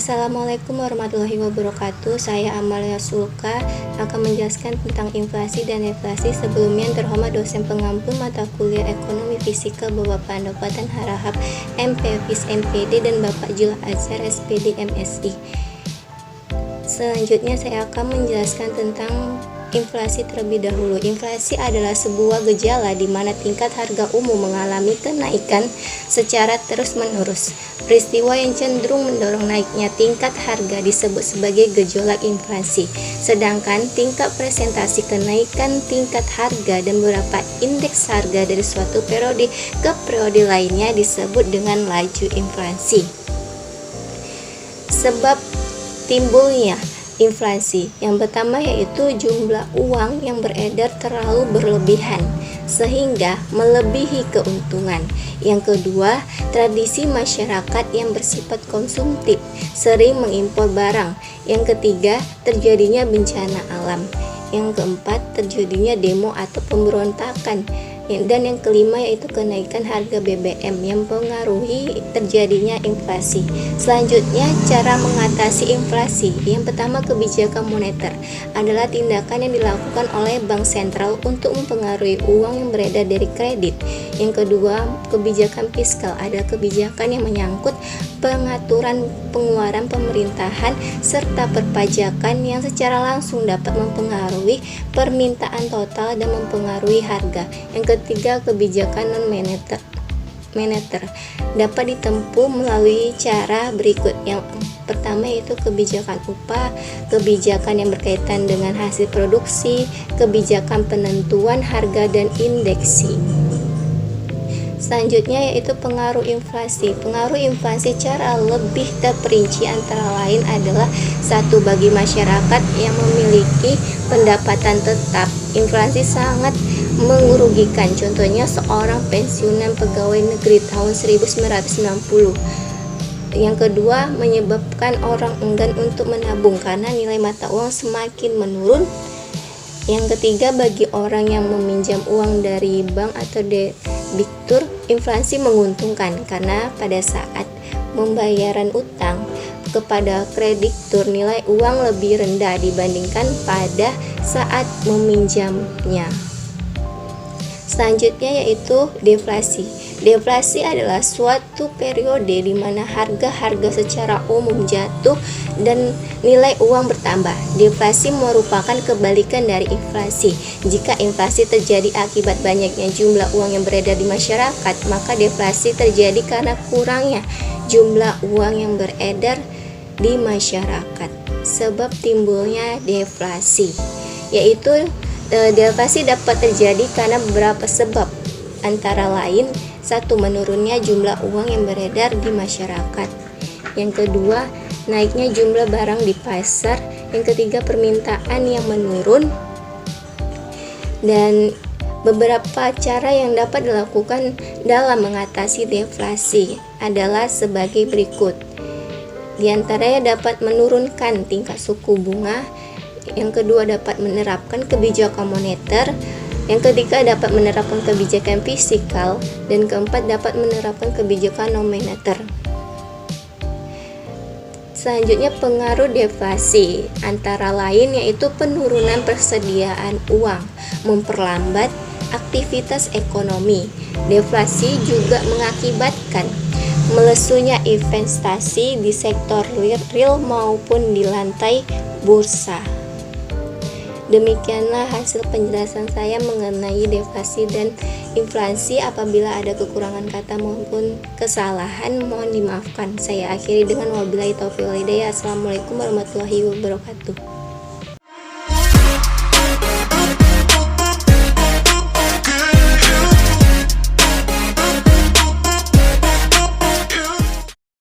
Assalamualaikum warahmatullahi wabarakatuh. Saya Amalia Sulka akan menjelaskan tentang inflasi dan deflasi. Sebelumnya yang terhormat dosen pengampu mata kuliah Ekonomi Fisika Bapak Pandopatan Harahap MPFIS MPD dan Bapak Jul Azhar SPD MSI. Selanjutnya saya akan menjelaskan tentang inflasi terlebih dahulu. Inflasi adalah sebuah gejala di mana tingkat harga umum mengalami kenaikan secara terus-menerus. Peristiwa yang cenderung mendorong naiknya tingkat harga disebut sebagai gejolak inflasi. Sedangkan tingkat presentasi kenaikan tingkat harga dan beberapa indeks harga dari suatu periode ke periode lainnya disebut dengan laju inflasi. Sebab timbulnya inflasi yang pertama yaitu jumlah uang yang beredar terlalu berlebihan sehingga melebihi keuntungan. Yang kedua, tradisi masyarakat yang bersifat konsumtif sering mengimpor barang. Yang ketiga, terjadinya bencana alam. Yang keempat, terjadinya demo atau pemberontakan. Dan yang kelima yaitu kenaikan harga BBM yang mempengaruhi terjadinya inflasi. Selanjutnya, cara mengatasi inflasi. Yang pertama, kebijakan moneter adalah tindakan yang dilakukan oleh bank sentral untuk mempengaruhi uang yang beredar dari kredit. Yang kedua, kebijakan fiskal adalah kebijakan yang menyangkut pengaturan pengeluaran pemerintahan serta perpajakan yang secara langsung dapat mempengaruhi permintaan total dan mempengaruhi harga. Yang ketiga, kebijakan non-moneter dapat ditempuh melalui cara berikut. Yang pertama yaitu kebijakan upah, kebijakan yang berkaitan dengan hasil produksi, kebijakan penentuan harga dan indeksi. Selanjutnya yaitu pengaruh inflasi. Pengaruh inflasi secara lebih terperinci antara lain adalah satu, bagi masyarakat yang memiliki pendapatan tetap, inflasi sangat merugikan. Contohnya seorang pensiunan pegawai negeri tahun 1990. Yang kedua, menyebabkan orang enggan untuk menabung karena nilai mata uang semakin menurun. Yang ketiga, bagi orang yang meminjam uang dari bank atau debitur, inflasi menguntungkan karena pada saat pembayaran utang kepada kreditur nilai uang lebih rendah dibandingkan pada saat meminjamnya. Selanjutnya yaitu deflasi. Deflasi adalah suatu periode di mana harga-harga secara umum jatuh dan nilai uang bertambah. Deflasi merupakan kebalikan dari inflasi. Jika inflasi terjadi akibat banyaknya jumlah uang yang beredar di masyarakat, maka deflasi terjadi karena kurangnya jumlah uang yang beredar di masyarakat. Sebab timbulnya deflasi, yaitu deflasi dapat terjadi karena beberapa sebab, antara lain satu, menurunnya jumlah uang yang beredar di masyarakat. Yang kedua, naiknya jumlah barang di pasar. Yang ketiga, permintaan yang menurun. Dan beberapa cara yang dapat dilakukan dalam mengatasi deflasi adalah sebagai berikut. Di antaranya dapat menurunkan tingkat suku bunga. Yang kedua, dapat menerapkan kebijakan moneter. Yang ketiga, dapat menerapkan kebijakan fiskal. Dan keempat, dapat menerapkan kebijakan non-moneter. Selanjutnya, pengaruh deflasi antara lain yaitu penurunan persediaan uang, memperlambat aktivitas ekonomi. Deflasi juga mengakibatkan melesunya investasi di sektor real maupun di lantai bursa. Demikianlah hasil penjelasan saya mengenai deflasi dan inflasi. Apabila ada kekurangan kata maupun kesalahan, mohon dimaafkan. Saya akhiri dengan wabillahi taufiq wal hidayah. Assalamualaikum warahmatullahi wabarakatuh.